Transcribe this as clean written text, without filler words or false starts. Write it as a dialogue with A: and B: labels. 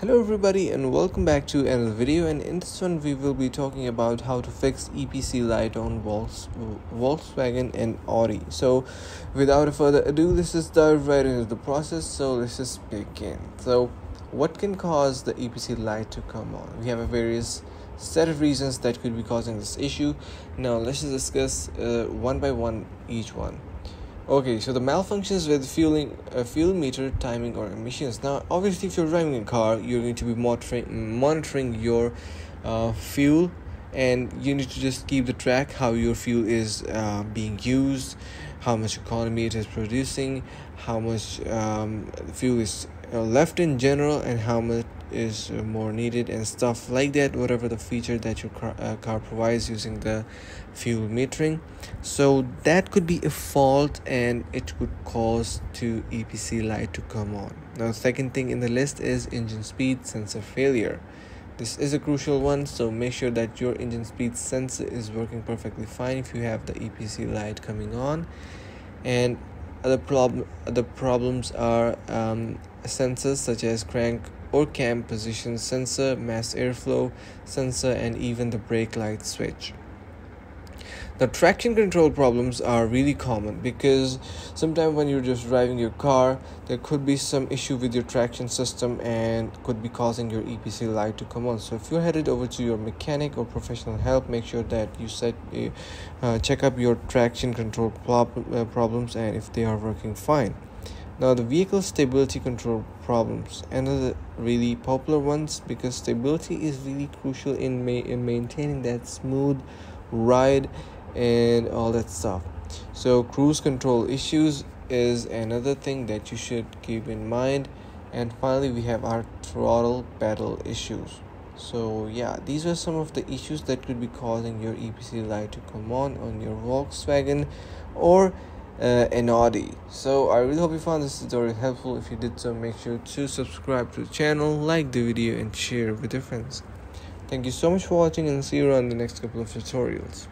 A: Hello everybody and welcome back to another video, and in this one we will be talking about how to fix EPC light on Volkswagen and Audi. So without further ado, let's just dive right into the process. So let's just begin. So what can cause the EPC light to come on? We have a various set of reasons that could be causing this issue. Now let's just discuss one by one each one. Okay, so the malfunctions with fuel meter, timing, or emissions. Now, obviously, if you're driving a car, you're going to be monitoring your fuel, and you need to just keep the track how your fuel is being used, how much economy it is producing, how much fuel is left in general, and how much is more needed, and stuff like that, whatever the feature that your car provides using the fuel metering. So that could be a fault, and it could cause to EPC light to come on. Now, the second thing in the list is engine speed sensor failure. This is a crucial one, so make sure that your engine speed sensor is working perfectly fine if you have the EPC light coming on. And other problems are sensors such as crank or cam position sensor, mass airflow sensor, and even the brake light switch. The traction control problems are really common because sometimes when you're just driving your car, there could be some issue with your traction system and could be causing your EPC light to come on. So if you're headed over to your mechanic or professional help, make sure that you check up your traction control problems and if they are working fine. Now, the vehicle stability control problems, another really popular ones, because stability is really crucial in maintaining that smooth ride and all that stuff. So cruise control issues is another thing that you should keep in mind. And finally, we have our throttle pedal issues. So yeah, these are some of the issues that could be causing your EPC light to come on your Volkswagen or an Audi. So I really hope you found this tutorial helpful. If you did so, make sure to subscribe to the channel, like the video, and share with your friends. Thank you so much for watching, and see you around the next couple of tutorials.